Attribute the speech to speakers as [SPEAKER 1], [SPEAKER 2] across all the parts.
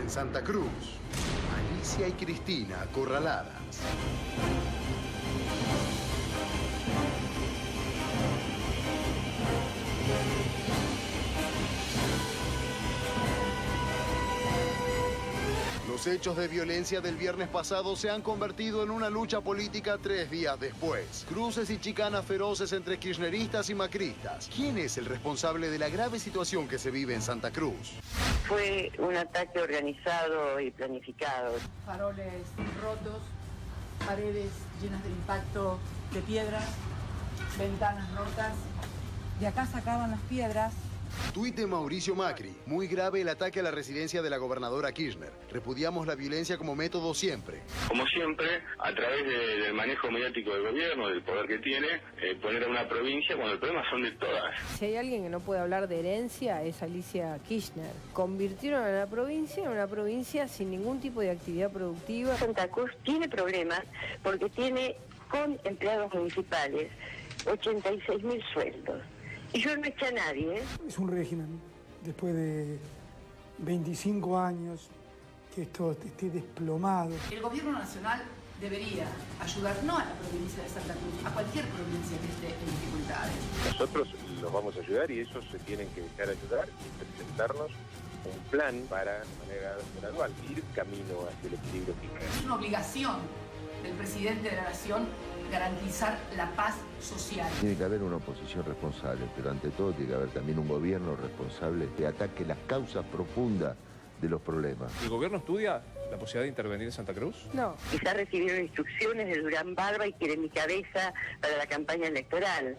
[SPEAKER 1] En Santa Cruz, Alicia y Cristina acorraladas. Los hechos de violencia del viernes pasado se han convertido en una lucha política 3 días después. Cruces y chicanas feroces entre kirchneristas y macristas. ¿Quién es el responsable de la grave situación que se vive en Santa Cruz?
[SPEAKER 2] Fue un ataque organizado y planificado.
[SPEAKER 3] Faroles rotos, paredes llenas de impacto de piedras, ventanas rotas. De acá sacaban las piedras.
[SPEAKER 1] Tuit de Mauricio Macri. Muy grave el ataque a la residencia de la gobernadora Kirchner. Repudiamos la violencia como método siempre.
[SPEAKER 4] Como siempre, a través del manejo mediático del gobierno, del poder que tiene, poner a una provincia cuando el problema son de todas.
[SPEAKER 5] Si hay alguien que no puede hablar de herencia es Alicia Kirchner. Convirtieron a la provincia en una provincia sin ningún tipo de actividad productiva.
[SPEAKER 2] Santa Cruz tiene problemas porque tiene con empleados municipales 86.000 sueldos. Y yo no eché a nadie.
[SPEAKER 6] Es un régimen, después de 25 años, que esto esté desplomado.
[SPEAKER 3] El gobierno nacional debería ayudar no a la provincia de Santa Cruz, a cualquier provincia que esté en dificultades.
[SPEAKER 7] Nosotros los vamos a ayudar y ellos se tienen que dejar ayudar y presentarnos un plan para, de manera gradual, ir camino hacia el equilibrio fiscal.
[SPEAKER 3] Es una obligación del presidente de la Nación garantizar la paz social.
[SPEAKER 8] Tiene que haber una oposición responsable, pero ante todo tiene que haber también un gobierno responsable que ataque las causas profundas de los problemas.
[SPEAKER 9] ¿El gobierno estudia la posibilidad de intervenir en Santa Cruz?
[SPEAKER 5] No.
[SPEAKER 2] Quizás recibieron instrucciones de Durán Barba y quieren mi cabeza para la campaña electoral.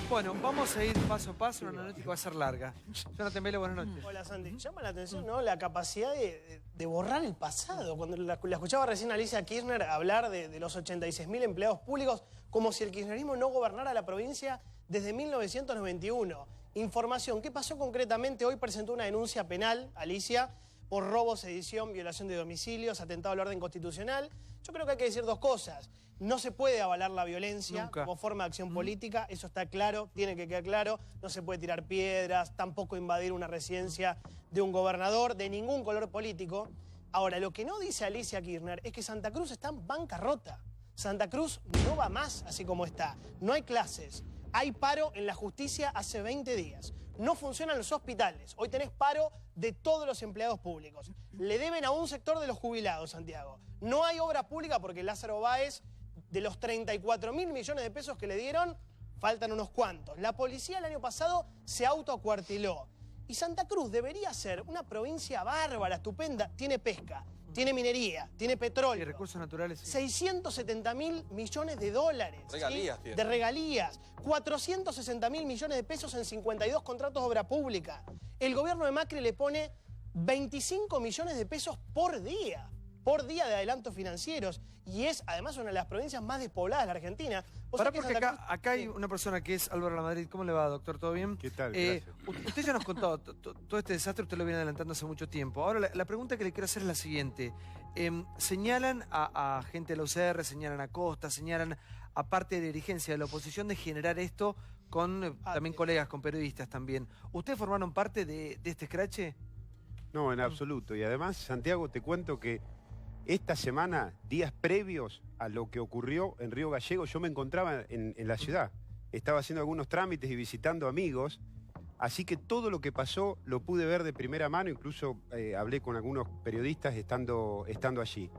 [SPEAKER 10] Bueno, vamos a ir paso a paso, una noche que va a ser larga. Jonathan Velo, buenas noches.
[SPEAKER 11] Hola, Santi. Llama la atención, ¿no?, la capacidad de borrar el pasado. Cuando la escuchaba recién a Alicia Kirchner hablar de los 86.000 empleados públicos, como si el kirchnerismo no gobernara la provincia desde 1991. Información, ¿qué pasó concretamente? Hoy presentó una denuncia penal, Alicia, por robo, sedición, violación de domicilios, atentado al orden constitucional. Yo creo que hay que decir dos cosas. No se puede avalar la violencia como forma de acción política, eso está claro, tiene que quedar claro. No se puede tirar piedras, tampoco invadir una residencia de un gobernador de ningún color político. Ahora, lo que no dice Alicia Kirchner es que Santa Cruz está en bancarrota. Santa Cruz no va más así como está. No hay clases. Hay paro en la justicia hace 20 días. No funcionan los hospitales. Hoy tenés paro de todos los empleados públicos. Le deben a un sector de los jubilados, Santiago. No hay obra pública porque Lázaro Báez, de los 34.000 millones de pesos que le dieron, faltan unos cuantos. La policía el año pasado se autoacuarteló. Y Santa Cruz debería ser una provincia bárbara, estupenda. Tiene pesca, tiene minería, tiene petróleo.
[SPEAKER 10] Y recursos naturales. Sí.
[SPEAKER 11] 670.000 millones de dólares.
[SPEAKER 9] Regalías,
[SPEAKER 11] ¿sí?, de regalías. 460.000 millones de pesos en 52 contratos de obra pública. El gobierno de Macri le pone 25 millones de pesos por día de adelantos financieros. Y es, además, una de las provincias más despobladas de la Argentina.
[SPEAKER 10] Pará, porque acá hay una persona que es Álvaro Lamadrid. ¿Cómo le va, doctor? ¿Todo bien?
[SPEAKER 12] ¿Qué tal? Gracias.
[SPEAKER 10] Usted ya nos contó todo este desastre, usted lo viene adelantando hace mucho tiempo. Ahora, la pregunta que le quiero hacer es la siguiente. Señalan a gente de la UCR, señalan a Costa, señalan a parte de dirigencia de la oposición de generar esto con también colegas, con periodistas también. ¿Ustedes formaron parte de este escrache?
[SPEAKER 12] No, en absoluto. Y además, Santiago, te cuento que esta semana, días previos a lo que ocurrió en Río Gallegos, yo me encontraba en la ciudad. Estaba haciendo algunos trámites y visitando amigos, así que todo lo que pasó lo pude ver de primera mano, incluso hablé con algunos periodistas estando allí.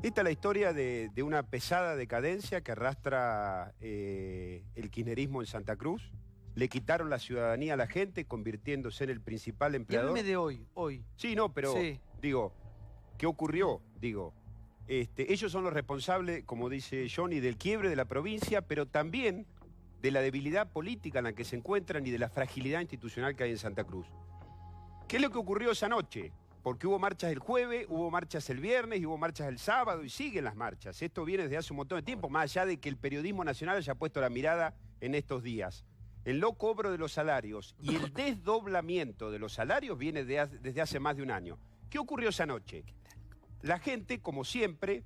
[SPEAKER 12] Esta es la historia de una pesada decadencia que arrastra el kirchnerismo en Santa Cruz. Le quitaron la ciudadanía a la gente, convirtiéndose en el principal empleador.
[SPEAKER 10] Y háblame de hoy.
[SPEAKER 12] Sí, no, pero
[SPEAKER 10] sí.
[SPEAKER 12] Digo, ¿qué ocurrió? Digo, ellos son los responsables, como dice Johnny, del quiebre de la provincia, pero también de la debilidad política en la que se encuentran y de la fragilidad institucional que hay en Santa Cruz. ¿Qué es lo que ocurrió esa noche? Porque hubo marchas el jueves, hubo marchas el viernes, y hubo marchas el sábado, y siguen las marchas. Esto viene desde hace un montón de tiempo, más allá de que el periodismo nacional haya puesto la mirada en estos días. El no cobro de los salarios y el desdoblamiento de los salarios viene desde hace más de un año. ¿Qué ocurrió esa noche? La gente, como siempre,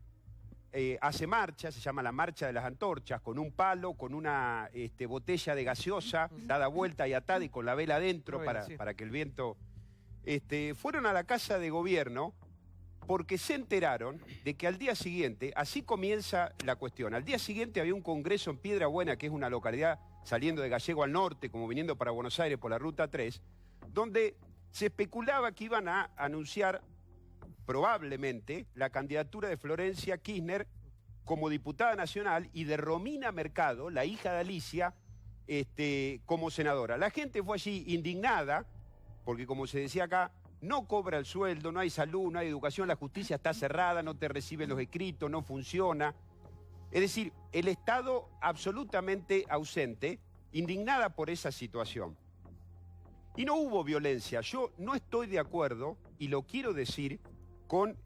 [SPEAKER 12] hace marcha, se llama la marcha de las antorchas, con un palo, con una botella de gaseosa, dada vuelta y atada y con la vela adentro para que el viento fueron a la Casa de Gobierno porque se enteraron de que al día siguiente, así comienza la cuestión, al día siguiente había un congreso en Piedrabuena, que es una localidad saliendo de Gallego al norte, como viniendo para Buenos Aires por la Ruta 3, donde se especulaba que iban a anunciar probablemente la candidatura de Florencia Kirchner como diputada nacional y de Romina Mercado, la hija de Alicia, como senadora. La gente fue allí indignada, porque como se decía acá, no cobra el sueldo, no hay salud, no hay educación, la justicia está cerrada, no te reciben los escritos, no funciona. Es decir, el Estado absolutamente ausente, indignada por esa situación. Y no hubo violencia. Yo no estoy de acuerdo, y lo quiero decir, con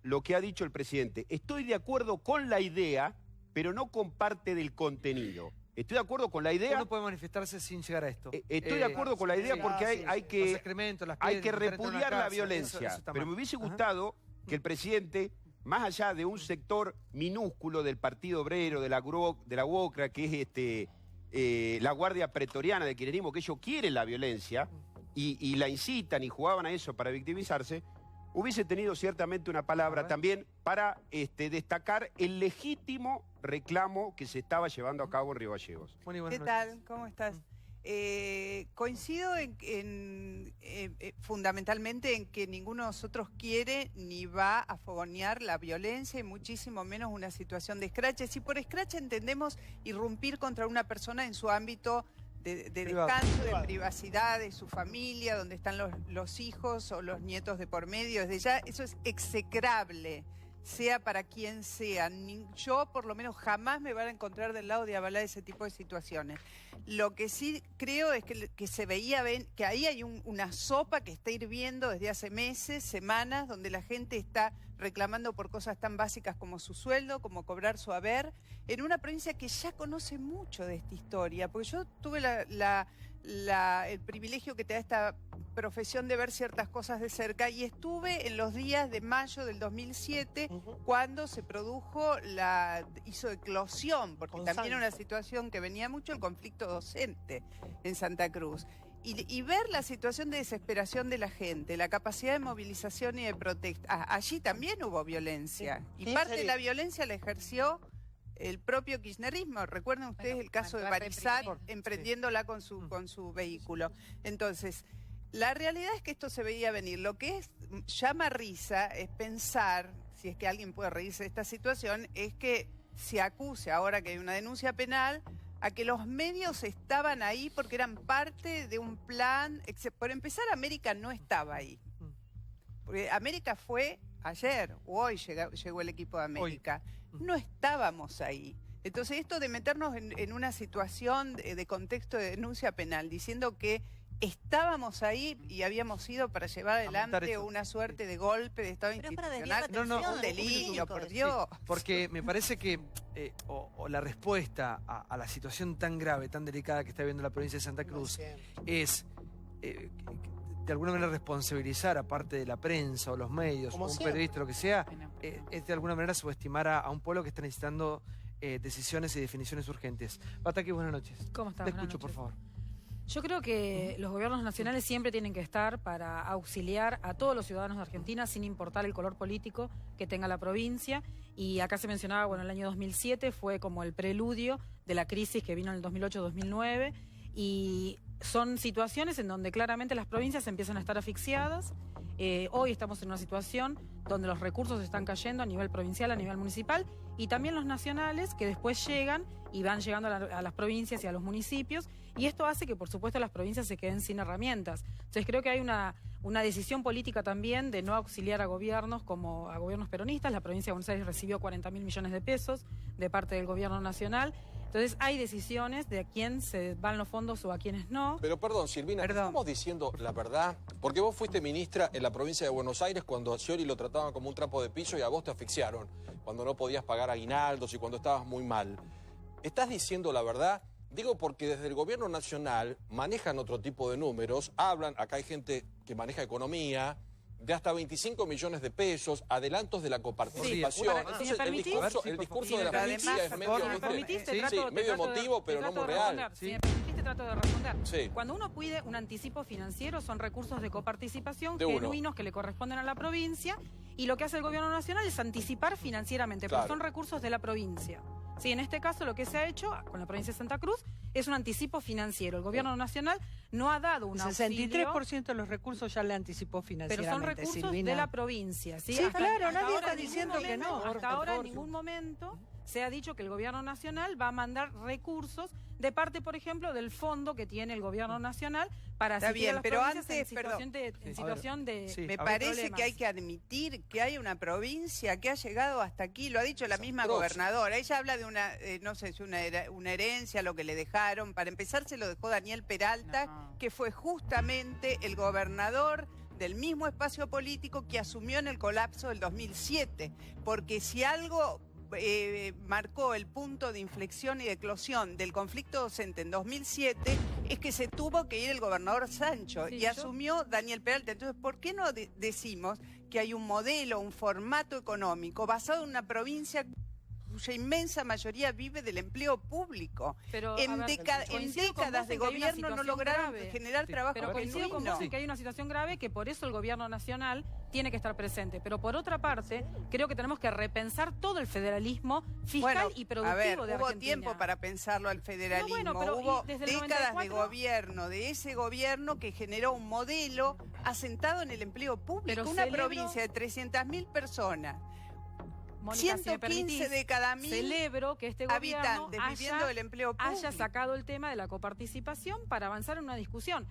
[SPEAKER 12] lo que ha dicho el presidente. Estoy de acuerdo con la idea, pero no con parte del contenido. Estoy de acuerdo con la idea.
[SPEAKER 10] Uno puede manifestarse sin llegar a esto.
[SPEAKER 12] Estoy de acuerdo con la idea porque hay que repudiar la violencia.
[SPEAKER 10] Eso
[SPEAKER 12] pero me hubiese gustado que el presidente, más allá de un sector minúsculo del Partido Obrero, de la UOCRA, que es la Guardia Pretoriana del kirchnerismo, que ellos quieren la violencia y la incitan y jugaban a eso para victimizarse, hubiese tenido ciertamente una palabra también para destacar el legítimo reclamo que se estaba llevando a cabo en Río Gallegos.
[SPEAKER 13] ¿Qué tal? ¿Cómo estás? Coincido fundamentalmente en que ninguno de nosotros quiere ni va a fogonear la violencia y muchísimo menos una situación de escrache. Si por escrache entendemos irrumpir contra una persona en su ámbito de descanso, de privacidad, de su familia, donde están los hijos o los nietos de por medio, desde ya eso es execrable, sea para quien sea. Yo por lo menos jamás me van a encontrar del lado de avalar ese tipo de situaciones. Lo que sí creo es que se veía que ahí hay una sopa que está hirviendo desde hace meses, semanas, donde la gente está reclamando por cosas tan básicas como su sueldo, como cobrar su haber, en una provincia que ya conoce mucho de esta historia, porque yo tuve el privilegio que te da esta profesión de ver ciertas cosas de cerca y estuve en los días de mayo del 2007 cuando se produjo hizo eclosión, porque también era una situación que venía mucho el conflicto docente en Santa Cruz. Y ver la situación de desesperación de la gente, la capacidad de movilización y de protesta. Allí también hubo violencia. Y parte de la violencia la ejerció el propio kirchnerismo. Recuerden ustedes el caso de Barisat emprendiéndola con su vehículo. Entonces, la realidad es que esto se veía venir. Lo que llama risa es pensar, si es que alguien puede reírse de esta situación, es que se acuse, ahora que hay una denuncia penal, a que los medios estaban ahí porque eran parte de un plan. Por empezar, América no estaba ahí. Porque América fue ayer, o hoy llegó el equipo de América. No estábamos ahí. Entonces esto de meternos en una situación de contexto de denuncia penal, diciendo que estábamos ahí y habíamos ido para llevar adelante una suerte de golpe de Estado institucional. Un delirio, por Dios.
[SPEAKER 10] Sí, porque me parece que la respuesta a la situación tan grave, tan delicada que está viviendo la provincia de Santa Cruz es de alguna manera responsabilizar, aparte de la prensa o los medios, o un periodista, lo que sea, es de alguna manera subestimar a un pueblo que está necesitando decisiones y definiciones urgentes. Pataki, buenas noches.
[SPEAKER 14] ¿Cómo estás?
[SPEAKER 10] Te escucho, por favor.
[SPEAKER 14] Yo creo que los gobiernos nacionales siempre tienen que estar para auxiliar a todos los ciudadanos de Argentina, sin importar el color político que tenga la provincia. Y acá se mencionaba, bueno, el año 2007 fue como el preludio de la crisis que vino en el 2008-2009. Y son situaciones en donde claramente las provincias empiezan a estar asfixiadas. Hoy estamos en una situación donde los recursos están cayendo a nivel provincial, a nivel municipal, y también los nacionales que después llegan y van llegando a las provincias y a los municipios, y esto hace que por supuesto las provincias se queden sin herramientas. Entonces creo que hay una decisión política también de no auxiliar a gobiernos como a gobiernos peronistas. La provincia de Buenos Aires recibió 40.000 millones de pesos de parte del gobierno nacional. Entonces hay decisiones de a quién se van los fondos o a quiénes no.
[SPEAKER 15] Pero perdón, Silvina, ¿estamos diciendo la verdad? Porque vos fuiste ministra en la provincia de Buenos Aires cuando a Scioli lo trataban como un trapo de piso y a vos te asfixiaron, cuando no podías pagar aguinaldos y cuando estabas muy mal. ¿Estás diciendo la verdad? Digo porque desde el gobierno nacional manejan otro tipo de números, hablan, acá hay gente que maneja economía, de hasta 25 millones de pesos, adelantos de la coparticipación. Entonces, el discurso de la provincia es medio emotivo, pero no muy real.
[SPEAKER 14] Si me permitiste, trato de responder.
[SPEAKER 15] Sí.
[SPEAKER 14] Cuando uno pide un anticipo financiero, son recursos de coparticipación
[SPEAKER 15] De uno.
[SPEAKER 14] genuinos que le corresponden a la provincia, y lo que hace el gobierno nacional es anticipar financieramente,
[SPEAKER 15] Claro.
[SPEAKER 14] porque son recursos de la provincia. Sí, en este caso lo que se ha hecho con la provincia de Santa Cruz es un anticipo financiero. El gobierno nacional no ha dado un
[SPEAKER 16] El
[SPEAKER 14] auxilio,
[SPEAKER 16] 63% de los recursos ya le anticipó
[SPEAKER 14] pero
[SPEAKER 16] financieramente,
[SPEAKER 14] son recursos
[SPEAKER 16] Silvina.
[SPEAKER 14] de la provincia. Sí,
[SPEAKER 16] Sí, claro, nadie
[SPEAKER 14] ahora
[SPEAKER 16] está
[SPEAKER 14] en ningún
[SPEAKER 16] diciendo que
[SPEAKER 14] momento-
[SPEAKER 16] no.
[SPEAKER 14] Hasta ahora en ningún momento se ha dicho que el gobierno nacional va a mandar recursos de parte, por ejemplo, del fondo que tiene el gobierno nacional para
[SPEAKER 13] Está
[SPEAKER 14] asistir a
[SPEAKER 13] bien,
[SPEAKER 14] las
[SPEAKER 13] pero
[SPEAKER 14] provincias
[SPEAKER 13] antes,
[SPEAKER 14] en situación de
[SPEAKER 13] me
[SPEAKER 14] a ver,
[SPEAKER 13] parece
[SPEAKER 14] problemas.
[SPEAKER 13] que hay que admitir que hay una provincia que ha llegado hasta aquí, lo ha dicho la misma
[SPEAKER 15] Grosso.
[SPEAKER 13] gobernadora. Ella habla de una, no sé, si una herencia, lo que le dejaron. Para empezar se lo dejó Daniel Peralta, que fue justamente el gobernador del mismo espacio político que asumió en el colapso del 2007. Porque si algo marcó el punto de inflexión y de eclosión del conflicto docente en 2007 es que se tuvo que ir el gobernador Sancho y asumió Daniel Peralta. Entonces, ¿por qué no decimos que hay un modelo, un formato económico basado en una provincia cuya inmensa mayoría vive del empleo público?
[SPEAKER 14] Pero,
[SPEAKER 13] en
[SPEAKER 14] a ver,
[SPEAKER 13] décadas
[SPEAKER 14] coincido con
[SPEAKER 13] de
[SPEAKER 14] vos en que hay una
[SPEAKER 13] gobierno no
[SPEAKER 14] situación
[SPEAKER 13] lograron
[SPEAKER 14] grave.
[SPEAKER 13] generar trabajo
[SPEAKER 14] Pero coincido con
[SPEAKER 13] genuino.
[SPEAKER 14] vos en que hay una situación grave, que por eso el gobierno nacional tiene que estar presente. Pero por otra parte, creo que tenemos que repensar todo el federalismo fiscal y productivo
[SPEAKER 13] a ver,
[SPEAKER 14] de
[SPEAKER 13] hubo
[SPEAKER 14] Argentina.
[SPEAKER 13] tiempo para pensarlo al federalismo.
[SPEAKER 14] No, bueno, pero
[SPEAKER 13] hubo
[SPEAKER 14] y desde el
[SPEAKER 13] décadas de
[SPEAKER 14] 94
[SPEAKER 13] gobierno, de ese gobierno que generó un modelo asentado en el empleo público.
[SPEAKER 14] Pero
[SPEAKER 13] Una
[SPEAKER 14] celebro-
[SPEAKER 13] provincia de 300.000 personas.
[SPEAKER 14] Mónica, si me
[SPEAKER 13] 115
[SPEAKER 14] permitís,
[SPEAKER 13] de cada 1000
[SPEAKER 14] celebro que este gobierno
[SPEAKER 13] habitantes viviendo del empleo público.
[SPEAKER 14] haya sacado el tema de la coparticipación para avanzar en una discusión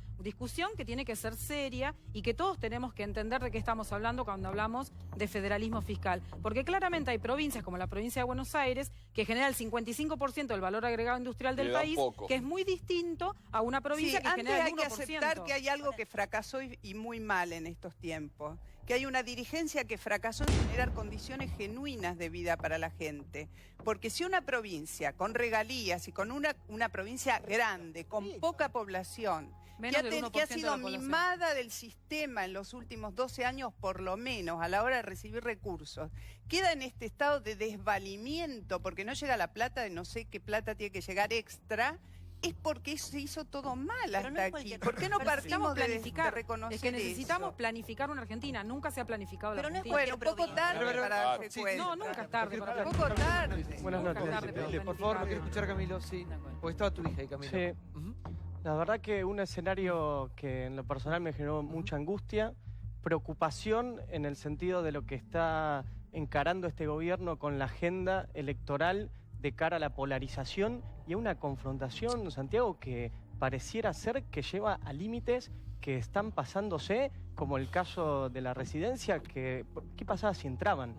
[SPEAKER 14] que tiene que ser seria y que todos tenemos que entender de qué estamos hablando cuando hablamos de federalismo fiscal, porque claramente hay provincias como la provincia de Buenos Aires que genera el 55% del valor agregado industrial del
[SPEAKER 15] Le dan
[SPEAKER 14] país,
[SPEAKER 15] poco.
[SPEAKER 14] que es muy distinto a una provincia
[SPEAKER 13] Sí,
[SPEAKER 14] que
[SPEAKER 13] antes
[SPEAKER 14] genera
[SPEAKER 13] hay
[SPEAKER 14] el
[SPEAKER 13] que
[SPEAKER 14] 1%.
[SPEAKER 13] aceptar que hay algo que fracasó y muy mal en estos tiempos. Que hay una dirigencia que fracasó en generar condiciones genuinas de vida para la gente. Porque si una provincia con regalías y con una provincia grande, con poca población,
[SPEAKER 14] Menos del
[SPEAKER 13] que
[SPEAKER 14] 1%
[SPEAKER 13] ha
[SPEAKER 14] de
[SPEAKER 13] sido
[SPEAKER 14] la población.
[SPEAKER 13] mimada del sistema en los últimos 12 años por lo menos a la hora de recibir recursos, queda en este estado de desvalimiento porque no llega la plata, de no sé qué plata tiene que llegar extra, es porque se hizo todo mal hasta aquí. ¿Por qué no
[SPEAKER 14] Pero
[SPEAKER 13] partimos de
[SPEAKER 14] planificar?
[SPEAKER 13] reconocer
[SPEAKER 14] Es que necesitamos
[SPEAKER 13] eso?
[SPEAKER 14] planificar una Argentina. Nunca se ha planificado
[SPEAKER 13] Pero
[SPEAKER 14] la
[SPEAKER 13] no es
[SPEAKER 14] Argentina.
[SPEAKER 13] bueno, poco tarde para darse
[SPEAKER 14] Sí,
[SPEAKER 13] cuenta.
[SPEAKER 14] no, nunca es tarde. para
[SPEAKER 13] Poco
[SPEAKER 14] planificar.
[SPEAKER 13] tarde.
[SPEAKER 10] Buenas
[SPEAKER 14] Nunca es
[SPEAKER 10] noches.
[SPEAKER 14] tarde para
[SPEAKER 10] Por favor, no
[SPEAKER 14] planificar.
[SPEAKER 10] quiero escuchar a Camilo, sí. Porque estaba tu hija ahí, Camilo.
[SPEAKER 17] Sí. La verdad que un escenario que en lo personal me generó mucha angustia, preocupación en el sentido de lo que está encarando este gobierno con la agenda electoral de cara a la polarización y a una confrontación, Santiago, que pareciera ser que lleva a límites que están pasándose, como el caso de la residencia, que ¿qué pasaba si entraban?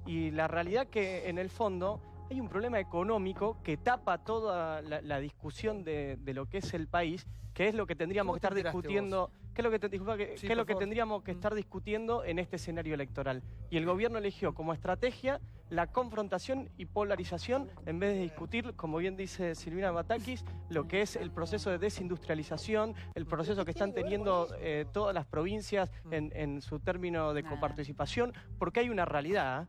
[SPEAKER 17] Y la realidad que en el fondo hay un problema económico que tapa toda la discusión de lo que es el país, que es lo que tendríamos que estar discutiendo, que es lo que, disculpa, que
[SPEAKER 10] Sí,
[SPEAKER 17] es lo
[SPEAKER 10] por
[SPEAKER 17] que
[SPEAKER 10] favor.
[SPEAKER 17] tendríamos que estar discutiendo en este escenario electoral. Y el gobierno eligió como estrategia la confrontación y polarización en vez de discutir, como bien dice Silvina Batakis, lo que es el proceso de desindustrialización, el proceso que están teniendo todas las provincias en su término de coparticipación, porque hay una realidad.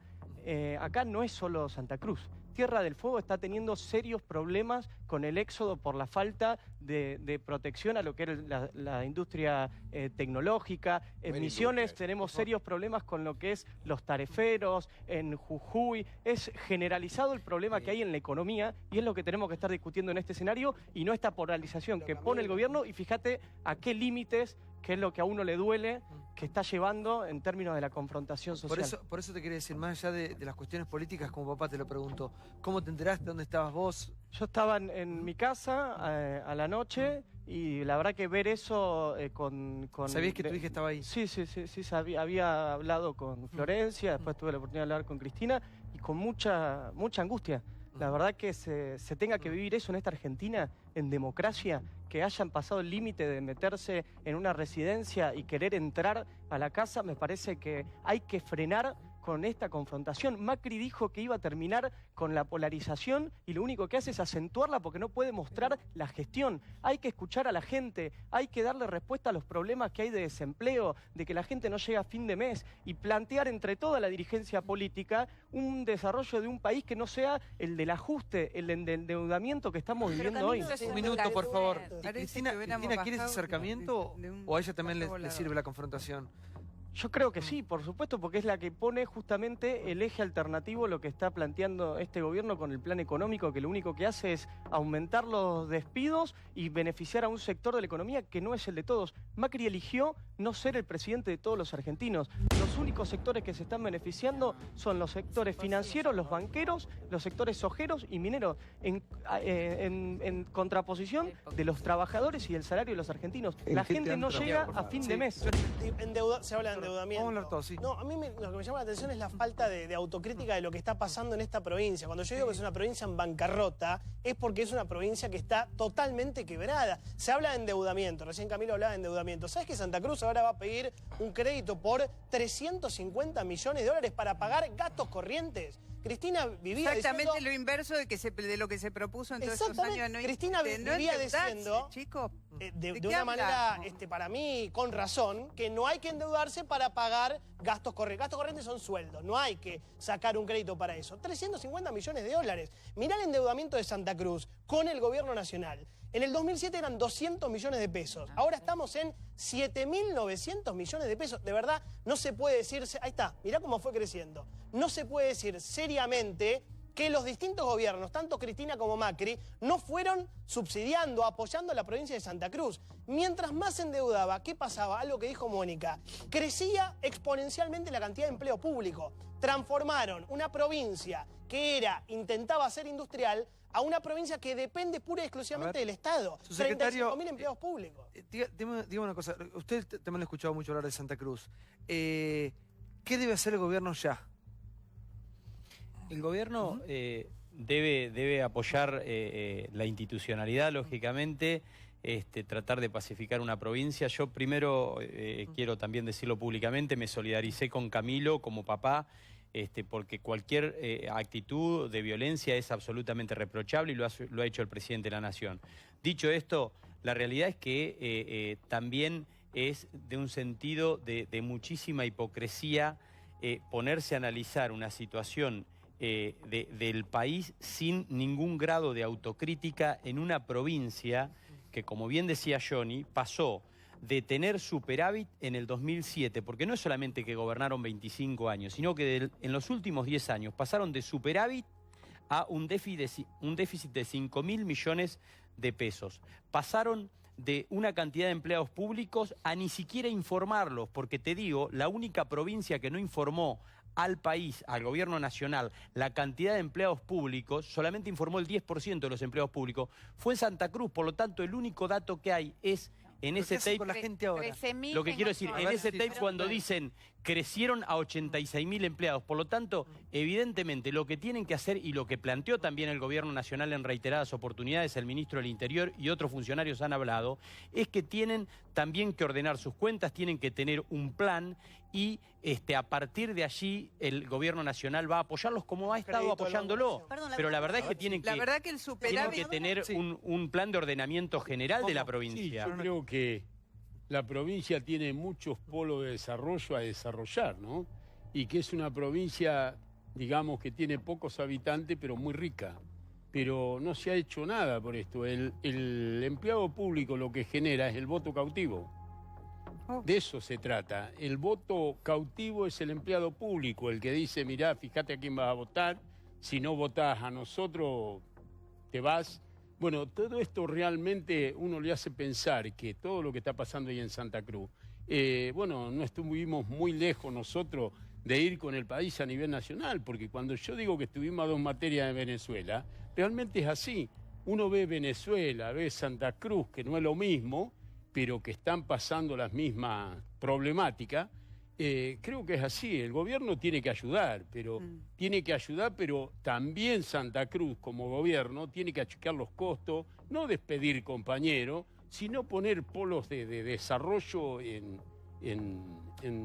[SPEAKER 17] Acá no es solo Santa Cruz. Tierra del Fuego está teniendo serios problemas con el éxodo por la falta de protección a lo que era la industria tecnológica. En Misiones tenemos serios problemas con lo que es los tareferos, en Jujuy. Es generalizado el problema que hay en la economía y es lo que tenemos que estar discutiendo en este escenario y no esta polarización que pone el gobierno. Y fíjate a qué límites, que es lo que a uno le duele, que está llevando en términos de la confrontación social.
[SPEAKER 10] Por eso te quería decir, más allá de las cuestiones políticas, como papá te lo pregunto, ¿cómo te enteraste? ¿Dónde estabas vos?
[SPEAKER 17] Yo estaba en mi casa a la noche y la verdad que ver eso con...
[SPEAKER 10] ¿Sabías que tu hija estaba ahí?
[SPEAKER 17] Sí, había hablado con Florencia, después tuve la oportunidad de hablar con Cristina y con mucha angustia. La verdad que se tenga que vivir eso en esta Argentina, en democracia, que hayan pasado el límite de meterse en una residencia y querer entrar a la casa, me parece que hay que frenar con esta confrontación. Macri dijo que iba a terminar con la polarización y lo único que hace es acentuarla porque no puede mostrar la gestión. Hay que escuchar a la gente, hay que darle respuesta a los problemas que hay de desempleo, de que la gente no llega a fin de mes y plantear entre toda la dirigencia política un desarrollo de un país que no sea el del ajuste, el del endeudamiento que estamos viviendo hoy.
[SPEAKER 10] Un minuto, por favor. Cristina, ¿quiere ese acercamiento o a ella también le sirve la confrontación?
[SPEAKER 17] Yo creo que sí, por supuesto, porque es la que pone justamente el eje alternativo, lo que está planteando este gobierno con el plan económico, que lo único que hace es aumentar los despidos y beneficiar a un sector de la economía que no es el de todos. Macri eligió no ser el presidente de todos los argentinos. Los únicos sectores que se están beneficiando son los sectores financieros, los banqueros, los sectores sojeros y mineros, en contraposición de los trabajadores y del salario de los argentinos. La gente no llega a fin de mes.
[SPEAKER 11] Se habla de endeudamiento. No, a mí lo que me llama la atención es la falta de autocrítica de lo que está pasando en esta provincia. Cuando yo digo que es una provincia en bancarrota, es porque es una provincia que está totalmente quebrada. Se habla de endeudamiento, recién Camilo hablaba de endeudamiento. ¿Sabes que Santa Cruz ahora va a pedir un crédito por 350 millones de dólares para pagar gastos corrientes? Cristina vivía
[SPEAKER 13] exactamente
[SPEAKER 11] diciendo...
[SPEAKER 13] lo inverso de lo que se propuso en todos estos años. No,
[SPEAKER 11] Cristina vivía diciendo,
[SPEAKER 13] chicos,
[SPEAKER 11] de una manera, para mí, con razón, que no hay que endeudarse para pagar gastos corrientes. Gastos corrientes son sueldos, no hay que sacar un crédito para eso. 350 millones de dólares. Mirá el endeudamiento de Santa Cruz con el gobierno nacional. En el 2007 eran 200 millones de pesos. Ahora estamos en 7.900 millones de pesos. De verdad, no se puede decir... Ahí está, mirá cómo fue creciendo. No se puede decir seriamente que los distintos gobiernos, tanto Cristina como Macri, no fueron subsidiando, apoyando a la provincia de Santa Cruz. Mientras más se endeudaba, ¿qué pasaba? Algo que dijo Mónica. Crecía exponencialmente la cantidad de empleo público. Transformaron una provincia que intentaba ser industrial a una provincia que depende pura y exclusivamente del Estado. 35.000 empleados públicos.
[SPEAKER 10] Dígame una cosa, usted también lo ha escuchado mucho hablar de Santa Cruz. ¿Qué debe hacer el gobierno ya?
[SPEAKER 18] El gobierno debe apoyar la institucionalidad, lógicamente, tratar de pacificar una provincia. Yo primero, quiero también decirlo públicamente, me solidaricé con Camilo como papá, porque cualquier actitud de violencia es absolutamente reprochable y lo ha hecho el presidente de la Nación. Dicho esto, la realidad es que también es de un sentido de muchísima hipocresía ponerse a analizar una situación del país sin ningún grado de autocrítica en una provincia que, como bien decía Johnny, pasó de tener superávit en el 2007, porque no es solamente que gobernaron 25 años, sino que en los últimos 10 años pasaron de superávit a un déficit de 5.000 millones de pesos. Pasaron de una cantidad de empleados públicos a ni siquiera informarlos, porque te digo, la única provincia que no informó al país, al gobierno nacional, la cantidad de empleados públicos, solamente informó el 10% de los empleados públicos, fue en Santa Cruz. Por lo tanto, el único dato que hay es en ese tape.
[SPEAKER 10] Con la gente ahora?
[SPEAKER 18] Lo que quiero decir, en ese tape cuando dicen crecieron a 86.000 empleados. Por lo tanto, evidentemente, lo que tienen que hacer y lo que planteó también el gobierno nacional en reiteradas oportunidades, el ministro del Interior y otros funcionarios han hablado, es que tienen también que ordenar sus cuentas, tienen que tener un plan y a partir de allí el gobierno nacional va a apoyarlos como ha estado apoyándolo. Pero la verdad es que tienen que tener un plan de ordenamiento general de la provincia.
[SPEAKER 19] Sí, yo creo que la provincia tiene muchos polos de desarrollo a desarrollar, ¿no? Y que es una provincia, digamos, que tiene pocos habitantes, pero muy rica. Pero no se ha hecho nada por esto. El empleado público lo que genera es el voto cautivo. De eso se trata. El voto cautivo es el empleado público, el que dice, mirá, fíjate a quién vas a votar, si no votás a nosotros, te vas. Bueno, todo esto realmente uno le hace pensar que todo lo que está pasando ahí en Santa Cruz, bueno, no estuvimos muy lejos nosotros de ir con el país a nivel nacional, porque cuando yo digo que estuvimos a 2 materias de Venezuela, realmente es así. Uno ve Venezuela, ve Santa Cruz, que no es lo mismo, pero que están pasando las mismas problemáticas. Creo que es así, el gobierno tiene que ayudar, pero también Santa Cruz como gobierno tiene que achicar los costos, no despedir compañeros, sino poner polos de desarrollo en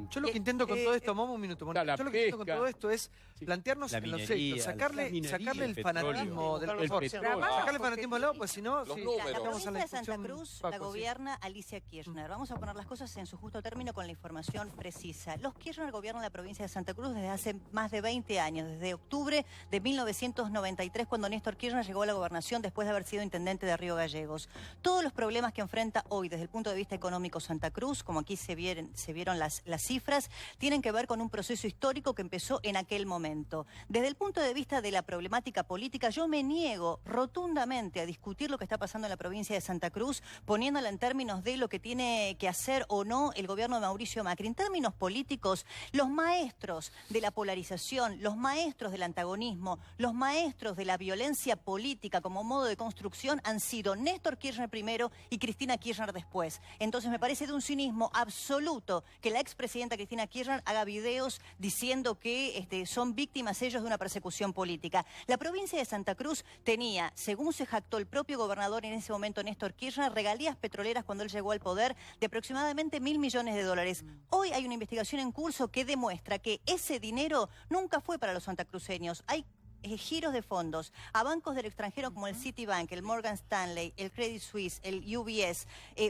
[SPEAKER 10] Yo lo que intento con todo esto, Momo, un minuto, yo lo que intento con todo esto es plantearnos en los hechos, sacarle el fanatismo del lado, pues si no,
[SPEAKER 20] La provincia de Santa Cruz la gobierna Alicia Kirchner. Vamos a poner las cosas en su justo término con la información precisa. Los Kirchner gobiernan la provincia de Santa Cruz desde hace más de 20 años, desde octubre de 1993, cuando Néstor Kirchner llegó a la gobernación después de haber sido intendente de Río Gallegos. Todos los problemas que enfrenta hoy desde el punto de vista económico Santa Cruz, como aquí se vieron las cifras, tienen que ver con un proceso histórico que empezó en aquel momento. Desde el punto de vista de la problemática política, yo me niego rotundamente a discutir lo que está pasando en la provincia de Santa Cruz, poniéndola en términos de lo que tiene que hacer o no el gobierno de Mauricio Macri. En términos políticos, los maestros de la polarización, los maestros del antagonismo, los maestros de la violencia política como modo de construcción han sido Néstor Kirchner primero y Cristina Kirchner después. Entonces me parece de un cinismo absoluto que la expresidenta Cristina Kirchner haga videos diciendo que son víctimas ellos de una persecución política. La provincia de Santa Cruz tenía, según se jactó el propio gobernador en ese momento, Néstor Kirchner, regalías petroleras cuando él llegó al poder de aproximadamente $1.000 millones. Hoy hay una investigación en curso que demuestra que ese dinero nunca fue para los santacruceños. Hay giros de fondos a bancos del extranjero como el Citibank, el Morgan Stanley, el Credit Suisse, el UBS,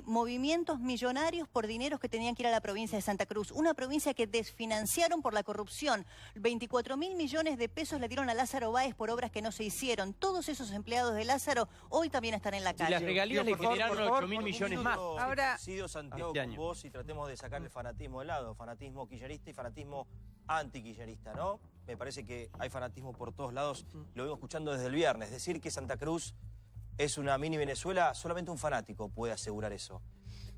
[SPEAKER 20] movimientos millonarios por dineros que tenían que ir a la provincia de Santa Cruz, una provincia que desfinanciaron por la corrupción. 24.000 millones de pesos le dieron a Lázaro Báez por obras que no se hicieron. Todos esos empleados de Lázaro hoy también están en la calle.
[SPEAKER 18] Y las regalías le generaron 8.000 millones más.
[SPEAKER 21] Ahora, Santiago, con vos y tratemos de sacar el fanatismo de lado, fanatismo kirchnerista y fanatismo anti-kirchnerista, ¿no? Me parece que hay fanatismo por todos lados, lo vengo escuchando desde el viernes. Decir que Santa Cruz es una mini Venezuela, solamente un fanático puede asegurar eso.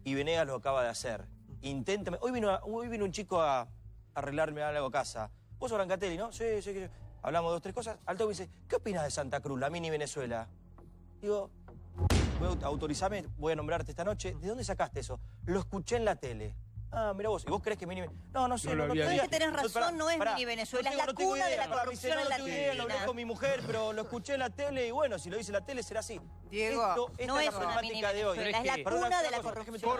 [SPEAKER 21] Y Venegas lo acaba de hacer. Inténtame. Hoy vino un chico a arreglarme algo a casa. Vos sos Brancatelli, ¿no? Sí. Hablamos 2 o 3 cosas. Al toque me dice, ¿qué opinas de Santa Cruz, la mini Venezuela? Digo, autorizame, voy a nombrarte esta noche. ¿De dónde sacaste eso? Lo escuché en la tele. Ah, mira vos, ¿y vos crees que mini... No sé, no
[SPEAKER 20] es que tenés razón, no es mini Venezuela, es la cuna de la corrupción en la Argentina.
[SPEAKER 21] Lo hablé con mi mujer, pero lo escuché en la tele y bueno, si lo dice la tele será así.
[SPEAKER 20] Diego, no es una mini Venezuela, es la cuna de la corrupción.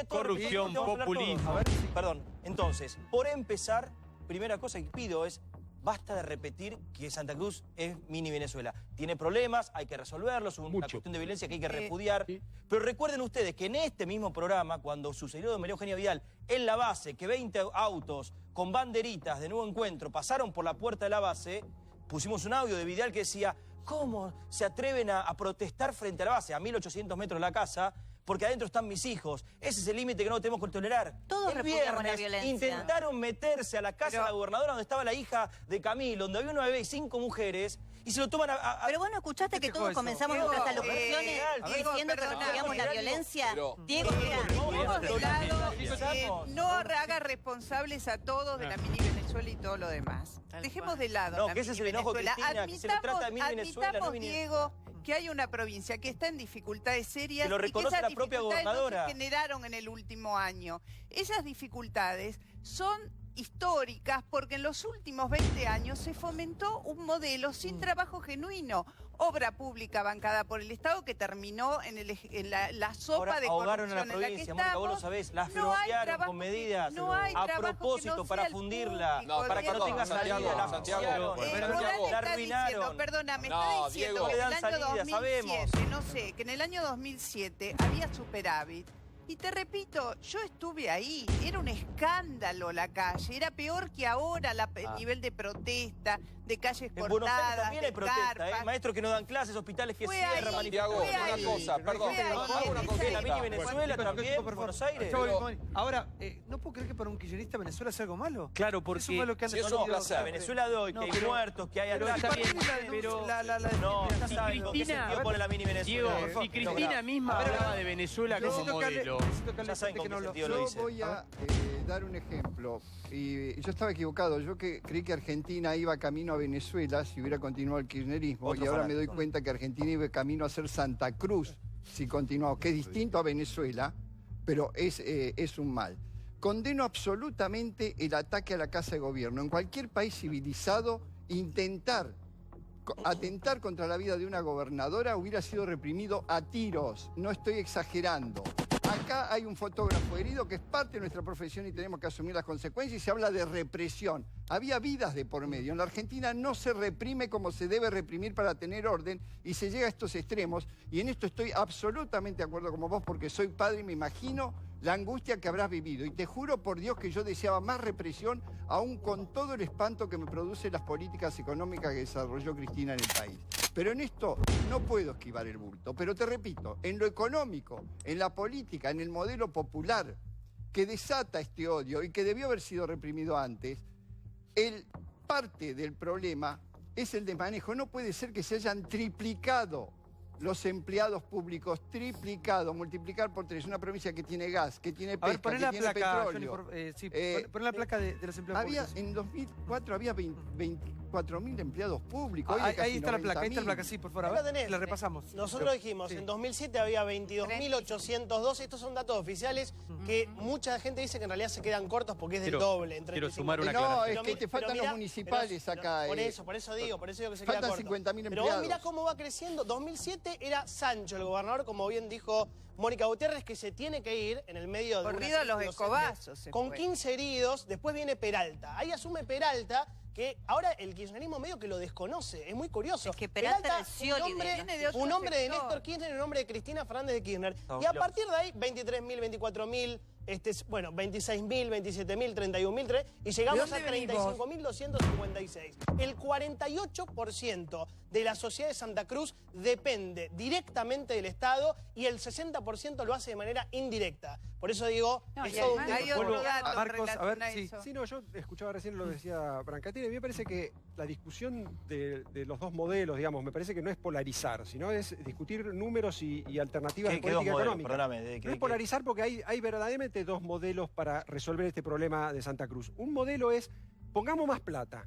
[SPEAKER 18] Corrupción, populismo.
[SPEAKER 21] Perdón, entonces, por empezar, primera cosa que pido es, basta de repetir que Santa Cruz es mini Venezuela. Tiene problemas, hay que resolverlos, una cuestión de violencia que hay que repudiar. Pero recuerden ustedes que en este mismo programa, cuando sucedió de María Eugenia Vidal, en la base, que 20 autos con banderitas de Nuevo Encuentro pasaron por la puerta de la base, pusimos un audio de Vidal que decía, ¿cómo se atreven a protestar frente a la base, a 1.800 metros de la casa? Porque adentro están mis hijos. Ese es el límite que no tenemos que tolerar.
[SPEAKER 20] Todos
[SPEAKER 21] el viernes intentaron meterse a la casa de la gobernadora donde estaba la hija de Camilo, donde había una bebé y 5 mujeres, y se lo toman a...
[SPEAKER 20] Pero bueno, ¿escuchaste que todos comenzamos nuestras alocuciones diciendo que repudiamos la violencia? Diego,
[SPEAKER 13] no haga responsables a todos de la mini Venezuela y todo lo demás. Dejemos de lado
[SPEAKER 21] que ese es el enojo, Cristina, que se le trata de mini Venezuela, no mini...
[SPEAKER 13] Diego, que hay una provincia que está en dificultades serias
[SPEAKER 21] que lo reconoce
[SPEAKER 13] y que
[SPEAKER 21] la propia gobernadora.
[SPEAKER 13] No se generaron en el último año. Esas dificultades son históricas porque en los últimos 20 años se fomentó un modelo sin trabajo genuino. Obra pública bancada por el Estado que terminó en la sopa de corrupción
[SPEAKER 21] ahogaron a la provincia, Mónica, vos lo sabés, la financiaron con medidas a propósito para fundirla, para que no tenga salida, la financiaron, la arruinaron.
[SPEAKER 13] Perdóname, está diciendo que en el año 2007, no sé, que en el año 2007 había superávit. Y te repito, yo estuve ahí, era un escándalo la calle, era peor que ahora el nivel de protesta, de calles cortadas,
[SPEAKER 21] Buenos Aires también hay protesta, maestros que no dan clases, hospitales que cierran,
[SPEAKER 15] manifestaciones. Una cosa, perdón, hago una cosa.
[SPEAKER 21] La mini Venezuela también, Buenos Aires.
[SPEAKER 10] Ahora, ¿no puedo creer que para un kirchnerista Venezuela es algo malo?
[SPEAKER 18] Claro, porque...
[SPEAKER 10] Eso fue lo que han
[SPEAKER 21] Venezuela de hoy, que hay muertos, que hay ataques.
[SPEAKER 18] Pero
[SPEAKER 21] no, ya saben qué sentido pone la mini Venezuela.
[SPEAKER 18] Diego, y Cristina misma hablaba de Venezuela como modelo.
[SPEAKER 21] Ya saben con qué sentido lo dice.
[SPEAKER 22] Yo voy a dar un ejemplo. Y yo estaba equivocado. Yo creí que Argentina iba camino a Venezuela si hubiera continuado el kirchnerismo. Y ahora me doy cuenta que Argentina iba camino a ser Santa Cruz si continuaba, que es distinto a Venezuela, pero es un mal. Condeno absolutamente el ataque a la Casa de Gobierno. En cualquier país civilizado, atentar contra la vida de una gobernadora hubiera sido reprimido a tiros. No estoy exagerando. Acá hay un fotógrafo herido que es parte de nuestra profesión y tenemos que asumir las consecuencias, y se habla de represión. Había vidas de por medio. En la Argentina no se reprime como se debe reprimir para tener orden y se llega a estos extremos, y en esto estoy absolutamente de acuerdo con vos porque soy padre y me imagino la angustia que habrás vivido. Y te juro por Dios que yo deseaba más represión, aún con todo el espanto que me producen las políticas económicas que desarrolló Cristina en el país. Pero en esto no puedo esquivar el bulto. Pero te repito, en lo económico, en la política, en el modelo popular que desata este odio y que debió haber sido reprimido antes, parte del problema es el desmanejo. No puede ser que se hayan triplicado los empleados públicos, triplicado, multiplicar por 3. Una provincia que tiene gas, que tiene pesca,
[SPEAKER 10] poné
[SPEAKER 22] que
[SPEAKER 10] la
[SPEAKER 22] tiene
[SPEAKER 10] placa,
[SPEAKER 22] petróleo.
[SPEAKER 10] Johnny, poné la placa de los empleados públicos.
[SPEAKER 22] En 2004 había 24.000 empleados públicos.
[SPEAKER 10] Ahí está la placa, sí, por favor. A ver, la repasamos.
[SPEAKER 11] Nosotros dijimos, en 2007 había 22.802. Estos son datos oficiales que mucha gente dice que en realidad se quedan cortos porque es del doble.
[SPEAKER 18] Quiero sumar una
[SPEAKER 22] No,
[SPEAKER 18] aclaración.
[SPEAKER 22] es que te faltan los municipales acá.
[SPEAKER 11] Por eso digo que se queda
[SPEAKER 22] faltan
[SPEAKER 11] corto.
[SPEAKER 22] 50.000 empleados.
[SPEAKER 11] Pero vos mirá cómo va creciendo. 2007 era Sancho, el gobernador, como bien dijo Mónica Gutiérrez, que se tiene que ir en el medio de
[SPEAKER 13] corrido a los escobazos.
[SPEAKER 11] Con 15 heridos, después viene Peralta. Ahí asume Peralta, que ahora el kirchnerismo medio que lo desconoce. Es muy curioso.
[SPEAKER 20] Es que Peralta
[SPEAKER 11] un hombre de Néstor Kirchner y un hombre de Cristina Fernández de Kirchner. Y a partir de ahí, 23.000, 24.000, 26.000, 27.000, 31.000, y llegamos a 35.256. El 48% de la sociedad de Santa Cruz depende directamente del Estado y el 60% lo hace de manera indirecta. Por eso digo, es todo un tema.
[SPEAKER 10] Marcos, a ver,
[SPEAKER 1] Sí, no, yo escuchaba recién, lo decía Brancatini, a mí me parece que la discusión de los dos modelos, digamos, me parece que no es polarizar, sino es discutir números y alternativas de política económica. No es polarizar porque hay verdaderamente dos modelos para resolver este problema de Santa Cruz. Un modelo es, pongamos más plata.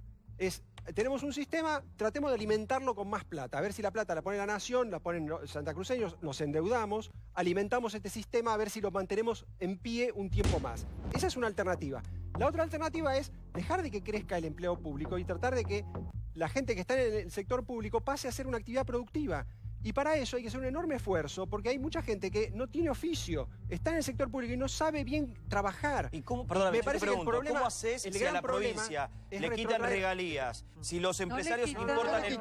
[SPEAKER 1] Tenemos un sistema, tratemos de alimentarlo con más plata. A ver si la plata la pone la nación, la ponen los santacruceños, nos endeudamos, alimentamos este sistema, a ver si lo mantenemos en pie un tiempo más. Esa es una alternativa. La otra alternativa es dejar de que crezca el empleo público y tratar de que la gente que está en el sector público pase a hacer una actividad productiva. Y para eso hay que hacer un enorme esfuerzo, porque hay mucha gente que no tiene oficio, está en el sector público y no sabe bien trabajar.
[SPEAKER 21] ¿Y cómo, perdóname,
[SPEAKER 1] me parece
[SPEAKER 21] te pregunto,
[SPEAKER 1] que el problema,
[SPEAKER 21] ¿cómo haces si a la provincia le quitan regalías? Si los empresarios importan el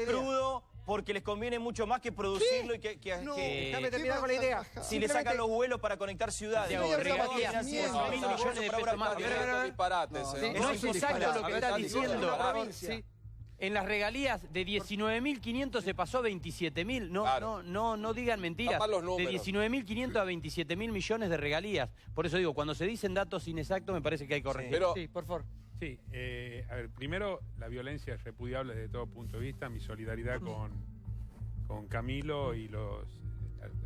[SPEAKER 21] crudo porque les conviene mucho más que producirlo y que
[SPEAKER 1] déjame terminar con la idea.
[SPEAKER 21] Si le sacan los vuelos para conectar ciudades.
[SPEAKER 18] Regalías, 100.000 millones de pesos más. No es exacto lo que está diciendo. En las regalías de 19.500 se pasó a 27.000. No digan mentiras. De 19.500 a 27.000 millones de regalías. Por eso digo, cuando se dicen datos inexactos me parece que hay que corregir.
[SPEAKER 4] Sí, por favor. Sí, a ver, primero, la violencia es repudiable desde todo punto de vista. Mi solidaridad con Camilo y la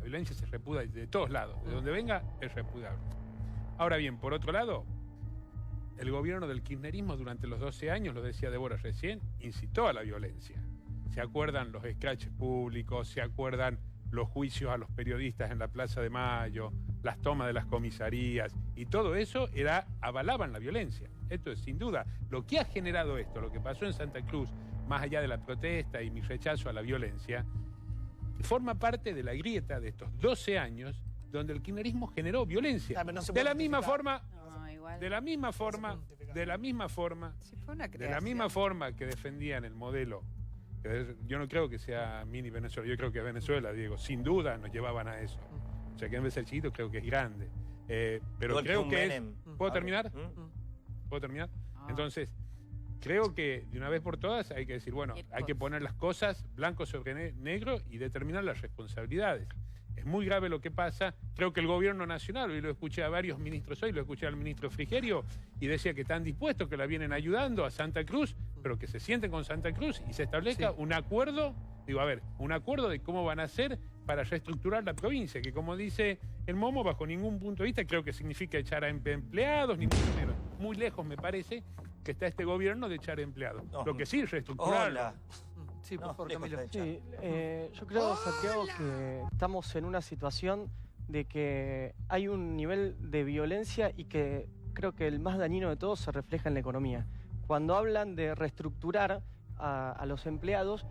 [SPEAKER 4] violencia se repudia de todos lados. De donde venga, es repudiable. Ahora bien, por otro lado, el gobierno del kirchnerismo durante los 12 años, lo decía Débora recién, incitó a la violencia. ¿Se acuerdan los escraches públicos? ¿Se acuerdan los juicios a los periodistas en la Plaza de Mayo? Las tomas de las comisarías. Y todo eso avalaban la violencia. Esto es sin duda. Lo que ha generado esto, lo que pasó en Santa Cruz, más allá de la protesta y mi rechazo a la violencia, forma parte de la grieta de estos 12 años donde el kirchnerismo generó violencia. De la misma forma que defendían el modelo, yo no creo que sea mini Venezuela, yo creo que Venezuela, Diego, sin duda nos llevaban a eso. O sea, que en vez de ser chiquito, creo que es grande. Pero creo que es... ¿Puedo terminar? ¿Puedo terminar? Entonces, creo que de una vez por todas hay que decir, bueno, hay que poner las cosas blanco sobre negro y determinar las responsabilidades. Es muy grave lo que pasa. Creo que el gobierno nacional, y lo escuché a varios ministros hoy, lo escuché al ministro Frigerio, y decía que están dispuestos, que la vienen ayudando a Santa Cruz, pero que se sienten con Santa Cruz y se establezca un acuerdo, un acuerdo de cómo van a hacer para reestructurar la provincia, que como dice el Momo, bajo ningún punto de vista creo que significa echar a empleados, ni mucho menos. Muy lejos me parece que está este gobierno de echar empleados. Lo que sí, reestructurarlo.
[SPEAKER 10] Sí, por favor, Camilo.
[SPEAKER 17] Sí, yo creo, Santiago, que estamos en una situación de que hay un nivel de violencia y que creo que el más dañino de todos se refleja en la economía. Cuando hablan de reestructurar a los empleados,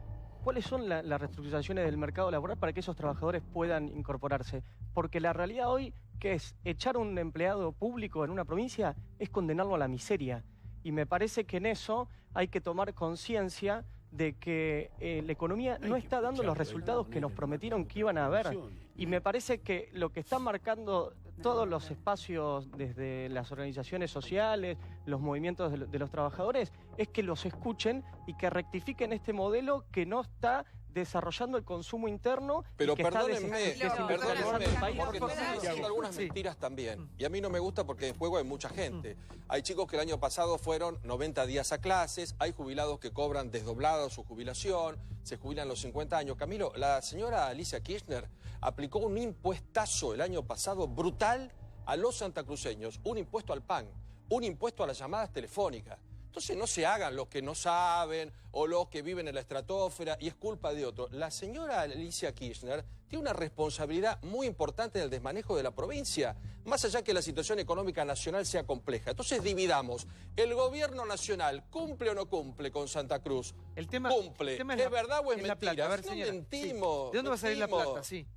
[SPEAKER 17] cuáles son las reestructuraciones del mercado laboral para que esos trabajadores puedan incorporarse. Porque la realidad hoy, que es echar a un empleado público en una provincia, es condenarlo a la miseria. Y me parece que en eso hay que tomar conciencia de que la economía no está dando los resultados que nos prometieron que iban a haber. Y me parece que lo que están marcando todos los espacios, desde las organizaciones sociales, los movimientos de los trabajadores, es que los escuchen y que rectifiquen este modelo que no está desarrollando el consumo interno.
[SPEAKER 15] Pero
[SPEAKER 17] que
[SPEAKER 15] perdónenme, porque
[SPEAKER 17] porque
[SPEAKER 15] están diciendo algunas mentiras también. Y a mí no me gusta porque en juego hay mucha gente. Hay chicos que el año pasado fueron 90 días a clases, hay jubilados que cobran desdoblada su jubilación, se jubilan a los 50 años. Camilo, la señora Alicia Kirchner aplicó un impuestazo el año pasado brutal a los santacruceños, un impuesto al pan, un impuesto a las llamadas telefónicas. Entonces no se hagan los que no saben o los que viven en la estratosfera y es culpa de otro. La señora Alicia Kirchner tiene una responsabilidad muy importante en el desmanejo de la provincia, más allá que la situación económica nacional sea compleja. Entonces dividamos. ¿El gobierno nacional cumple o no cumple con Santa Cruz?
[SPEAKER 10] El tema,
[SPEAKER 15] cumple. ¿Es verdad o es mentira?
[SPEAKER 10] A ver,
[SPEAKER 15] no mentimos.
[SPEAKER 10] Sí. ¿De dónde va a salir la plata? Sí.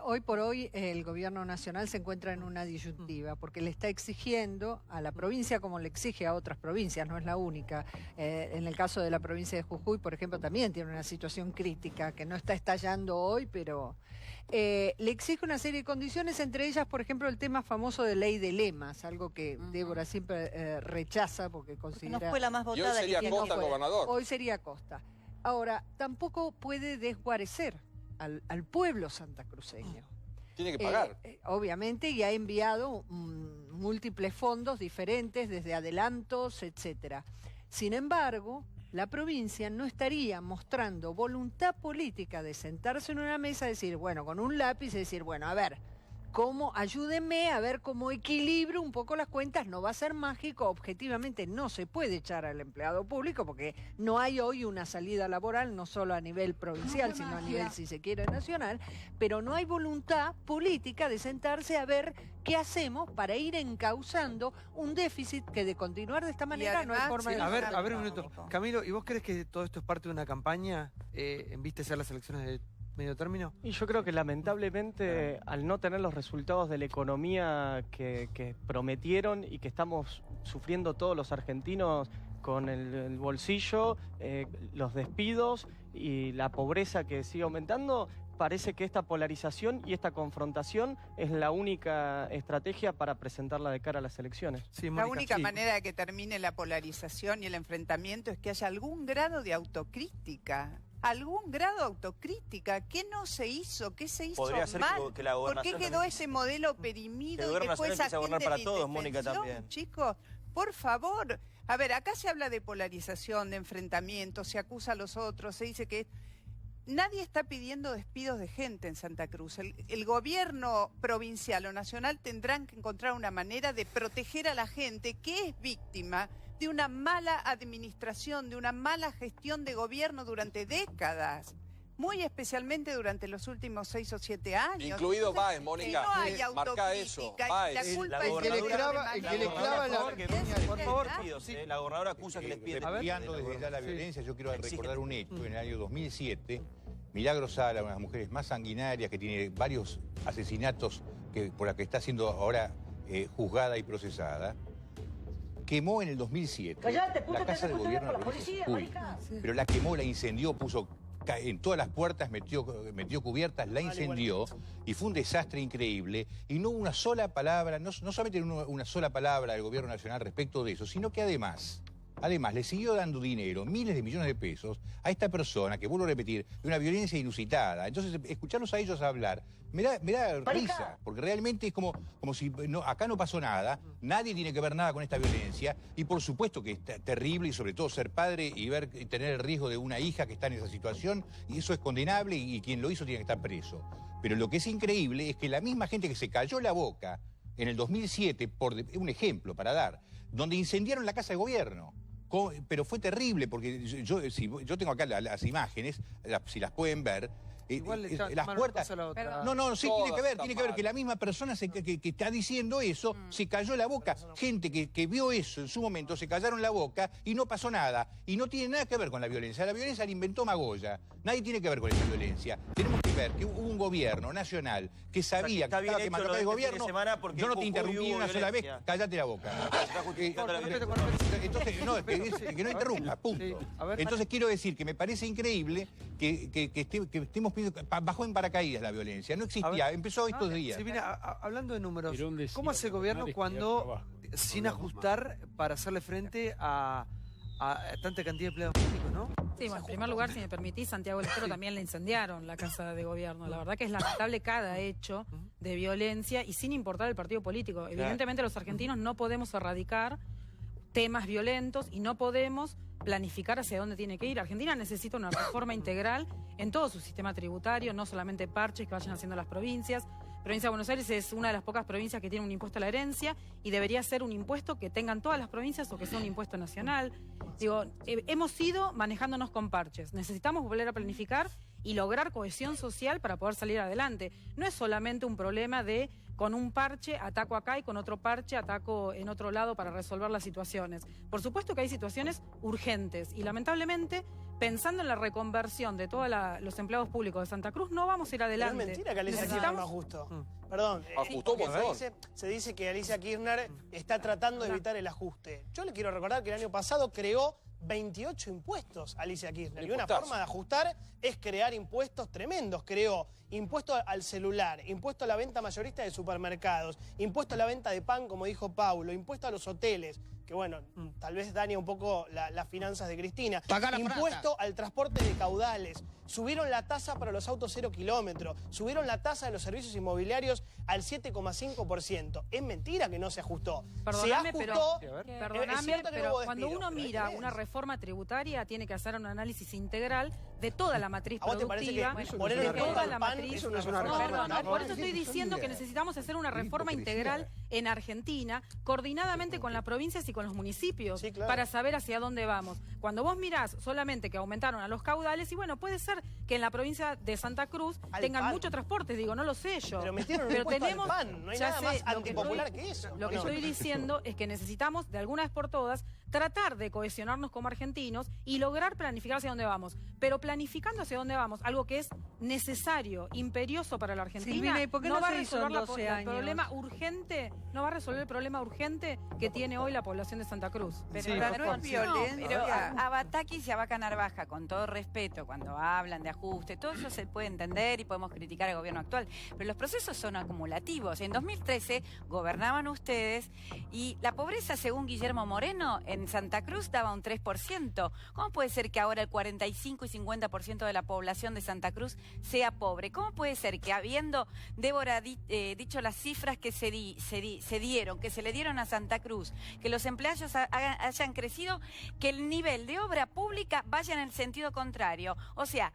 [SPEAKER 6] Hoy por hoy el gobierno nacional se encuentra en una disyuntiva porque le está exigiendo a la provincia como le exige a otras provincias, no es la única. En el caso de la provincia de Jujuy, por ejemplo, también tiene una situación crítica que no está estallando hoy, pero le exige una serie de condiciones, entre ellas, por ejemplo, el tema famoso de ley de lemas, algo que Débora siempre rechaza porque considera...
[SPEAKER 20] No fue la más votada.
[SPEAKER 15] Y hoy sería Costa gobernador.
[SPEAKER 6] Hoy sería Costa. Ahora, tampoco puede desguarecer al pueblo santacruceño.
[SPEAKER 15] Tiene que pagar.
[SPEAKER 6] Obviamente, y ha enviado múltiples fondos diferentes, desde adelantos, etcétera. Sin embargo, la provincia no estaría mostrando voluntad política de sentarse en una mesa y decir, bueno, con un lápiz y decir, bueno, a ver, ayúdenme a ver cómo equilibro un poco las cuentas, no va a ser mágico, objetivamente no se puede echar al empleado público porque no hay hoy una salida laboral, no solo a nivel provincial, sino a nivel, si se quiere, nacional, pero no hay voluntad política de sentarse a ver qué hacemos para ir encauzando un déficit que de continuar de esta manera no hay forma de...
[SPEAKER 10] A ver un minuto. Camilo, ¿y vos crees que todo esto es parte de una campaña en vista de ser las elecciones de medio término?
[SPEAKER 17] Y yo creo que lamentablemente al no tener los resultados de la economía que prometieron y que estamos sufriendo todos los argentinos con el bolsillo, los despidos y la pobreza que sigue aumentando, parece que esta polarización y esta confrontación es la única estrategia para presentarla de cara a las elecciones.
[SPEAKER 13] Sí, Mónica, la única manera de que termine la polarización y el enfrentamiento es que haya algún grado de autocrítica. Algún grado de autocrítica. ¿Qué no se hizo? ¿Qué se hizo mal?
[SPEAKER 21] Que la
[SPEAKER 13] ¿Por qué quedó ese modelo perimido y después
[SPEAKER 21] empieza a gobernar para todos, Mónica, también?
[SPEAKER 13] Chicos, por favor. A ver, acá se habla de polarización, de enfrentamiento, se acusa a los otros, se dice que... Nadie está pidiendo despidos de gente en Santa Cruz. El gobierno provincial o nacional tendrán que encontrar una manera de proteger a la gente que es víctima de una mala administración, de una mala gestión de gobierno durante décadas, muy especialmente durante los últimos 6 o 7 años.
[SPEAKER 15] Incluido Báez, Mónica.
[SPEAKER 13] No hay
[SPEAKER 15] marca eso.
[SPEAKER 13] La culpa es
[SPEAKER 21] por favor, la gobernadora acusa que les pide.
[SPEAKER 7] Desviando desde ya la violencia, yo quiero recordar un hecho. En el año 2007, Milagro Sala, una de las mujeres más sanguinarias que tiene varios asesinatos por la que está siendo ahora juzgada y procesada, quemó en el 2007 la casa del gobierno de la provincia de Jujuy, pero la quemó, la incendió, puso en todas las puertas, metió cubiertas, la incendió y fue un desastre increíble y no hubo una sola palabra, no solamente una sola palabra del gobierno nacional respecto de eso, sino que además le siguió dando dinero, miles de millones de pesos, a esta persona, que vuelvo a repetir, de una violencia inusitada. Entonces, escucharlos a ellos hablar, me da risa, porque realmente es como si acá no pasó nada, nadie tiene que ver nada con esta violencia, y por supuesto que es terrible, y sobre todo ser padre y tener el riesgo de una hija que está en esa situación, y eso es condenable, y quien lo hizo tiene que estar preso. Pero lo que es increíble es que la misma gente que se cayó la boca en el 2007, por un ejemplo para dar, donde incendiaron la casa de gobierno, pero fue terrible, porque yo tengo acá las imágenes, si las pueden ver, las puertas... No, sí, tiene que ver que la misma persona que está diciendo eso se cayó la boca. Gente que vio eso en su momento se callaron la boca y no pasó nada. Y no tiene nada que ver con la violencia. La violencia la inventó Magoya. Nadie tiene que ver con esa violencia. Tenemos que ver que hubo un gobierno nacional que sabía que estaba que marcar el gobierno. Yo no te interrumpí una sola vez, cállate la boca. Entonces, no, que no interrumpa, punto. Entonces quiero decir que me parece increíble que estemos pidiendo, bajó en paracaídas la violencia, no existía, empezó estos días.
[SPEAKER 10] Silvina, hablando de números, ¿cómo hace el gobierno cuando, sin ajustar para hacerle frente a tanta cantidad de empleados públicos, ¿no?
[SPEAKER 14] Sí, bueno, en primer lugar, si me permitís, Santiago del Estero también le incendiaron la casa de gobierno. La verdad que es lamentable cada hecho de violencia y sin importar el partido político. Evidentemente los argentinos no podemos erradicar temas violentos y no podemos planificar hacia dónde tiene que ir. Argentina necesita una reforma integral en todo su sistema tributario, no solamente parches que vayan haciendo las provincias. Provincia de Buenos Aires es una de las pocas provincias que tiene un impuesto a la herencia y debería ser un impuesto que tengan todas las provincias o que sea un impuesto nacional. Digo, hemos ido manejándonos con parches. Necesitamos volver a planificar y lograr cohesión social para poder salir adelante. No es solamente un problema de con un parche ataco acá y con otro parche ataco en otro lado para resolver las situaciones. Por supuesto que hay situaciones urgentes y lamentablemente, pensando en la reconversión de todos los empleados públicos de Santa Cruz, no vamos a ir adelante.
[SPEAKER 11] Pero es mentira que Alicia Kirchner no ajustó. Perdón.
[SPEAKER 15] Ajustó un montón.
[SPEAKER 11] Se dice que Alicia Kirchner está tratando de evitar el ajuste. Yo le quiero recordar que el año pasado creó 28 impuestos Alicia Kirchner. Y una forma de ajustar es crear impuestos tremendos. Creó impuesto al celular, impuesto a la venta mayorista de supermercados, impuesto a la venta de pan, como dijo Paulo, impuesto a los hoteles, que bueno, tal vez daña un poco las finanzas de Cristina. Impuesto al transporte de caudales. Subieron la tasa para los autos 0 kilómetros. Subieron la tasa de los servicios inmobiliarios al 7,5%. Es mentira que no se ajustó.
[SPEAKER 14] Perdóname,
[SPEAKER 11] se ajustó.
[SPEAKER 14] pero cuando uno mira una reforma tributaria, tiene que hacer un análisis integral de toda la matriz productiva, de toda la matriz. Por eso estoy diciendo que necesitamos hacer una reforma integral en Argentina, coordinadamente con las provincias y con los municipios, para saber hacia dónde vamos. Cuando vos mirás solamente que aumentaron a los caudales, y bueno, puede ser que en la provincia de Santa Cruz tengan mucho transporte, digo, no lo sé yo.
[SPEAKER 11] Pero tenemos, pan, no hay nada más antipopular que eso.
[SPEAKER 14] Lo que estoy diciendo es que necesitamos, de alguna vez por todas, tratar de cohesionarnos como argentinos y lograr planificar hacia dónde vamos. Pero planificando hacia dónde vamos, algo que es necesario, imperioso para la Argentina,
[SPEAKER 16] Silvina, ¿y por qué no
[SPEAKER 14] va a
[SPEAKER 16] se hizo en 12
[SPEAKER 14] el
[SPEAKER 16] años?
[SPEAKER 14] problema urgente, no va a resolver el problema urgente que tiene hoy la población de Santa Cruz.
[SPEAKER 13] Pero no es violencia. A Batakis y a Vaca Narvaja, con todo respeto, cuando hablan de ajuste, todo eso se puede entender y podemos criticar al gobierno actual, pero los procesos son acumulativos. En 2013 gobernaban ustedes y la pobreza, según Guillermo Moreno, en Santa Cruz daba un 3%. ¿Cómo puede ser que ahora el 45 y 50% de la población de Santa Cruz sea pobre? ¿Cómo puede ser que, habiendo Débora dicho las cifras que se dieron, que se le dieron a Santa Cruz, que los empleados hayan crecido, que el nivel de obra pública vaya en el sentido contrario? O sea,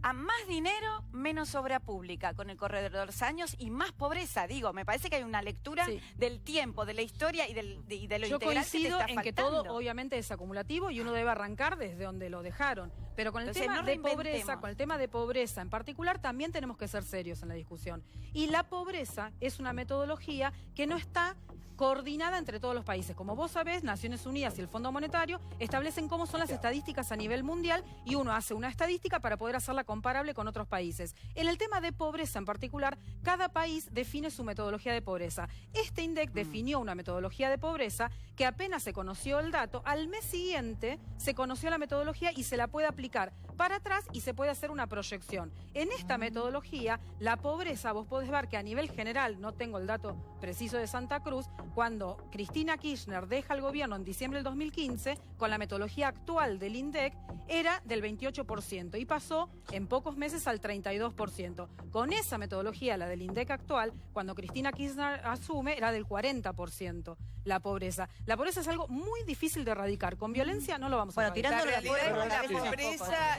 [SPEAKER 13] a más dinero, menos obra pública con el correr de los años y más pobreza. Digo, me parece que hay una lectura del tiempo, de la historia y de lo
[SPEAKER 14] Yo
[SPEAKER 13] integral
[SPEAKER 14] coincido
[SPEAKER 13] que te está
[SPEAKER 14] en que todo obviamente es acumulativo y uno debe arrancar desde donde lo dejaron. Pero con el tema de pobreza, con el tema de pobreza en particular, también tenemos que ser serios en la discusión. Y la pobreza es una metodología que no está coordinada entre todos los países. Como vos sabés, Naciones Unidas y el Fondo Monetario establecen cómo son las estadísticas a nivel mundial y uno hace una estadística para poder hacerla comparable con otros países. En el tema de pobreza en particular, cada país define su metodología de pobreza. Este INDEC definió una metodología de pobreza que apenas se conoció el dato, al mes siguiente se conoció la metodología y se la puede aplicar para atrás y se puede hacer una proyección. En esta metodología, la pobreza, vos podés ver que a nivel general, no tengo el dato preciso de Santa Cruz, cuando Cristina Kirchner deja el gobierno en diciembre del 2015, con la metodología actual del INDEC, era del 28% y pasó en pocos meses al 32%. Con esa metodología, la del INDEC actual, cuando Cristina Kirchner asume, era del 40% la pobreza. La pobreza es algo muy difícil de erradicar. Con violencia no lo vamos a erradicar.
[SPEAKER 13] La pobreza,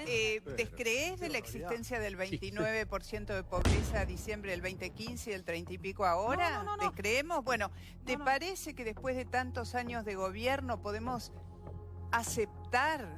[SPEAKER 13] ¿descrees de la existencia del 29% de pobreza a diciembre del 2015 y del 30 y pico ahora?
[SPEAKER 14] No.
[SPEAKER 13] ¿Descreemos? Bueno, ¿te parece que después de tantos años de gobierno podemos aceptar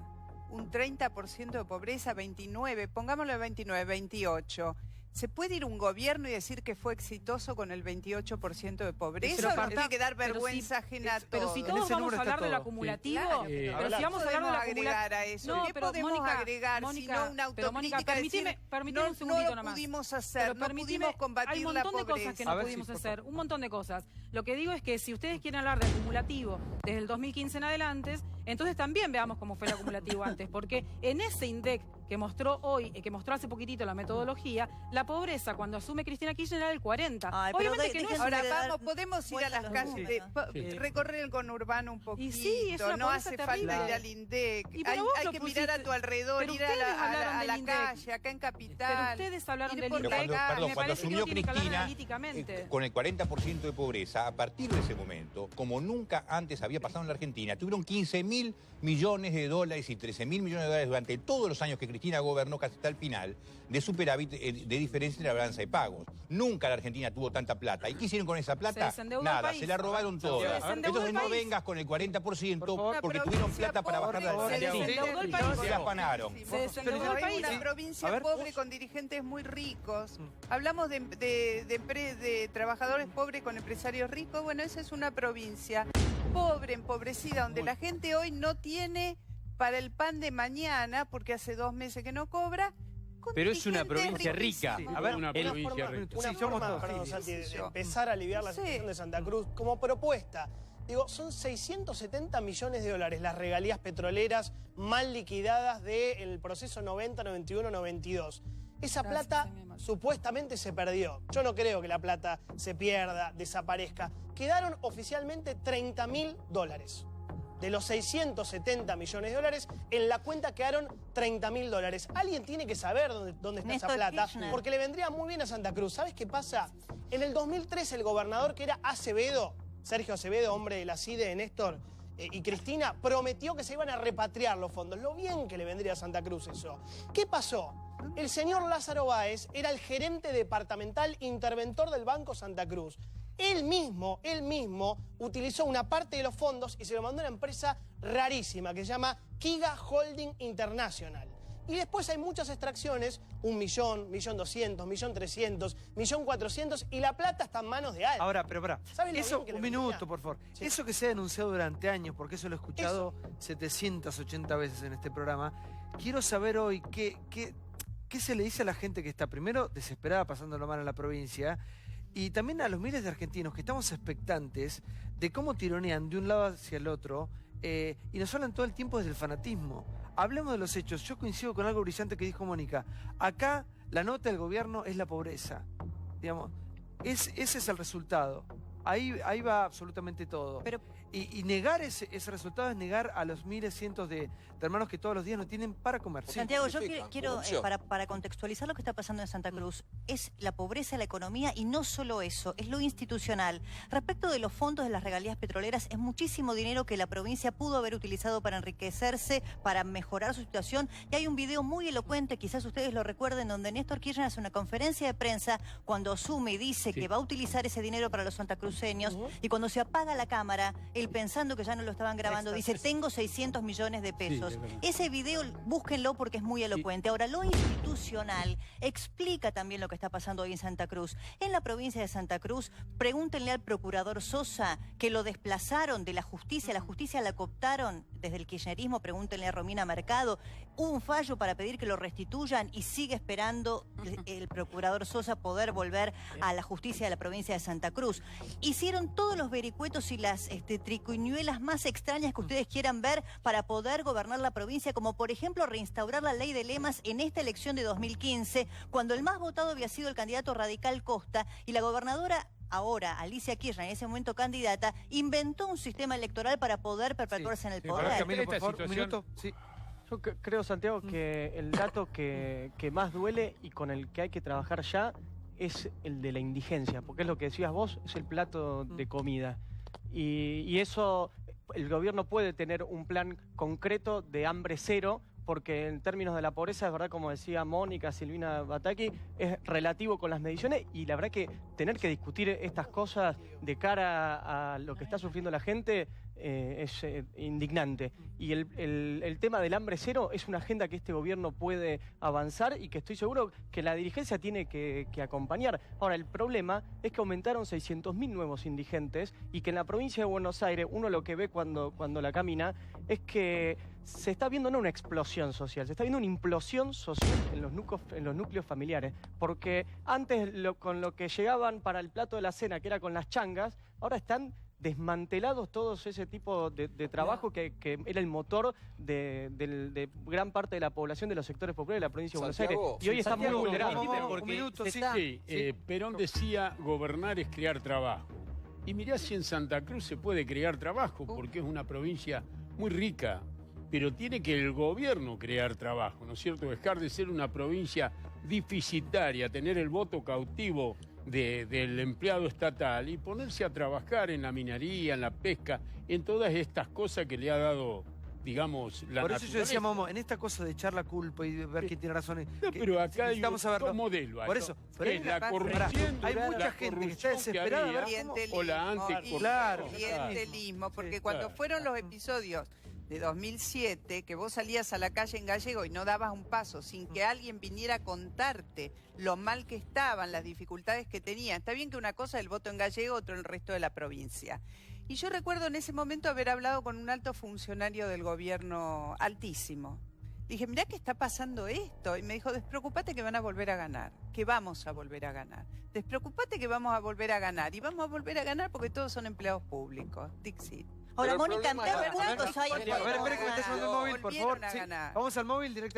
[SPEAKER 13] un 30% de pobreza, 29, pongámoslo de 29, 28. ¿Se puede ir un gobierno y decir que fue exitoso con el 28% de pobreza? ¿O tiene que dar vergüenza ajena a todo?
[SPEAKER 14] Pero si todos vamos a hablar del acumulativo, pero si vamos a hablar del
[SPEAKER 13] agregar a eso,
[SPEAKER 14] no,
[SPEAKER 13] ¿qué
[SPEAKER 14] pero
[SPEAKER 13] podemos
[SPEAKER 14] Mónica,
[SPEAKER 13] agregar
[SPEAKER 14] Mónica,
[SPEAKER 13] si no una autocrítica?
[SPEAKER 14] pero Mónica, permitime un segundito
[SPEAKER 13] no lo
[SPEAKER 14] nomás.
[SPEAKER 13] pudimos hacer,
[SPEAKER 14] Pero
[SPEAKER 13] no pudimos combatir la pobreza.
[SPEAKER 14] Hay un montón de cosas que no pudimos hacer, un montón de cosas. Lo que digo es que si ustedes quieren hablar de acumulativo desde el 2015 en adelante, entonces también veamos cómo fue el acumulativo antes, porque en ese INDEC que mostró hoy, que mostró hace poquitito la metodología, la pobreza cuando asume Cristina Kirchner era del 40. Obviamente que no es
[SPEAKER 13] ahora vamos, podemos ir a las calles, recorrer el conurbano un poquito,
[SPEAKER 14] sí, es
[SPEAKER 13] no hace falta ir al INDEC, hay que mirar a tu alrededor, ir a la calle, acá en Capital.
[SPEAKER 14] Pero ustedes hablaron del INDEC.
[SPEAKER 7] Perdón, cuando asumió Cristina con el 40% de pobreza, a partir de ese momento, como nunca antes había pasado en la Argentina, tuvieron 15.000 millones de dólares y 13.000 millones de dólares durante todos los años que Cristina gobernó casi hasta el final, de superávit, de diferencia en la balanza de pagos. Nunca la Argentina tuvo tanta plata. ¿Y qué hicieron con esa plata? Nada, se la robaron toda. Entonces no vengas con el 40% porque tuvieron plata para bajarla del país. Se la afanaron.
[SPEAKER 13] Se desendeudó el país. Una provincia pobre con dirigentes muy ricos. Hablamos de trabajadores pobres con empresarios ricos. Bueno, esa es una provincia pobre, empobrecida, donde la gente hoy no tiene para el pan de mañana, porque hace 2 meses que no cobra.
[SPEAKER 18] Pero es una provincia rica.
[SPEAKER 11] A ver, una forma, perdón, Santi, de empezar a aliviar la situación de Santa Cruz como propuesta. Digo, son 670 millones de dólares las regalías petroleras mal liquidadas del proceso 90, 91, 92. Esa plata supuestamente se perdió. Yo no creo que la plata se pierda, desaparezca. Quedaron oficialmente $30.000. De los 670 millones de dólares, en la cuenta quedaron $30.000. Alguien tiene que saber dónde está esa plata, porque le vendría muy bien a Santa Cruz. ¿Sabes qué pasa? En el 2003 el gobernador, que era Acevedo, Sergio Acevedo, hombre de la CIDE de Néstor y Cristina, prometió que se iban a repatriar los fondos. Lo bien que le vendría a Santa Cruz eso. ¿Qué pasó? El señor Lázaro Báez era el gerente departamental interventor del Banco Santa Cruz. Él mismo utilizó una parte de los fondos y se lo mandó a una empresa rarísima que se llama Kiga Holding International. Y después hay muchas extracciones, 1 millón, 1.200.000, 1.300.000, 1.400.000, y la plata está en manos de alguien.
[SPEAKER 10] Ahora, pero pará, eso, un minuto, por favor. Sí. Eso que se ha denunciado durante años, porque eso lo he escuchado 780 veces en este programa, quiero saber hoy qué se le dice a la gente que está primero desesperada pasándolo mal en la provincia, y también a los miles de argentinos que estamos expectantes de cómo tironean de un lado hacia el otro y nos hablan todo el tiempo desde el fanatismo. Hablemos de los hechos. Yo coincido con algo brillante que dijo Mónica. Acá la nota del gobierno es la pobreza. Digamos, ese es el resultado. Ahí va absolutamente todo.
[SPEAKER 20] Pero...
[SPEAKER 10] Y negar ese resultado es negar a los miles, cientos de hermanos que todos los días no tienen para comer.
[SPEAKER 20] Santiago, yo quiero para contextualizar lo que está pasando en Santa Cruz, es la pobreza, la economía y no solo eso, es lo institucional. Respecto de los fondos de las regalías petroleras, es muchísimo dinero que la provincia pudo haber utilizado para enriquecerse, para mejorar su situación. Y hay un video muy elocuente, quizás ustedes lo recuerden, donde Néstor Kirchner hace una conferencia de prensa cuando asume y dice que va a utilizar ese dinero para los santacruceños y cuando se apaga la cámara, él pensando que ya no lo estaban grabando, dice, tengo 600 millones de pesos. Ese video, búsquenlo porque es muy elocuente. Ahora, lo institucional explica también lo que está pasando hoy en Santa Cruz. En la provincia de Santa Cruz, pregúntenle al procurador Sosa, que lo desplazaron de la justicia la cooptaron desde el kirchnerismo, pregúntenle a Romina Mercado. Hubo un fallo para pedir que lo restituyan y sigue esperando el procurador Sosa poder volver a la justicia de la provincia de Santa Cruz. Hicieron todos los vericuetos y las triquiñuelas más extrañas que ustedes quieran ver para poder gobernar la provincia, como por ejemplo reinstaurar la ley de lemas en esta elección de 2015, cuando el más votado había sido el candidato radical Costa y la gobernadora ahora, Alicia Kirchner, en ese momento candidata, inventó un sistema electoral para poder perpetuarse en el poder.
[SPEAKER 10] Camilo, por favor, un minuto. Sí.
[SPEAKER 17] Yo creo, Santiago, que el dato que más duele y con el que hay que trabajar ya es el de la indigencia, porque es lo que decías vos, es el plato de comida. Y eso, el gobierno puede tener un plan concreto de hambre cero, porque en términos de la pobreza, es verdad, como decía Mónica, Silvina Bataki, es relativo con las mediciones y la verdad que tener que discutir estas cosas de cara a lo que está sufriendo la gente indignante. Y el tema del hambre cero es una agenda que este gobierno puede avanzar y que estoy seguro que la dirigencia tiene que acompañar. Ahora, el problema es que aumentaron 600.000 nuevos indigentes y que en la provincia de Buenos Aires uno lo que ve cuando la camina es que se está viendo no una explosión social, se está viendo una implosión social en los núcleos familiares. Porque antes con lo que llegaban para el plato de la cena, que era con las changas, ahora están desmantelados todos ese tipo de trabajo que era el motor de gran parte de la población de los sectores populares de la provincia de Buenos Aires. Y hoy están muy vulnerables.
[SPEAKER 19] Perón decía, gobernar es crear trabajo. Y mirá si en Santa Cruz se puede crear trabajo, porque es una provincia muy rica, pero tiene que el gobierno crear trabajo, ¿no es cierto? Dejar de ser una provincia deficitaria, tener el voto cautivo del empleado estatal y ponerse a trabajar en la minería, en la pesca, en todas estas cosas que le ha dado, digamos, la
[SPEAKER 10] Por eso
[SPEAKER 19] naturaleza.
[SPEAKER 10] yo decía, Momo, en esta cosa de echar la culpa y ver quién tiene razón.
[SPEAKER 19] No, pero acá hay un modelo.
[SPEAKER 10] Por eso.
[SPEAKER 19] Es la corrupción.
[SPEAKER 10] Hay mucha gente que está desesperada.
[SPEAKER 19] O la anticorrupción.
[SPEAKER 10] Claro.
[SPEAKER 13] Clientelismo, porque cuando fueron los episodios de 2007, que vos salías a la calle en Gallego y no dabas un paso sin que alguien viniera a contarte lo mal que estaban, las dificultades que tenían. Está bien que una cosa es el voto en Gallego, otro en el resto de la provincia. Y yo recuerdo en ese momento haber hablado con un alto funcionario del gobierno, altísimo. Dije, mirá que está pasando esto. Y me dijo, despreocupate que van a volver a ganar, que vamos a volver a ganar. Despreocupate que vamos a volver a ganar. Y vamos a volver a ganar porque todos son empleados públicos. Dixit.
[SPEAKER 20] Ahora, Mónica, ¿en qué puntos hay?
[SPEAKER 10] A ver, espera que me esté sonando el móvil, por favor. Sí. Vamos al móvil directamente.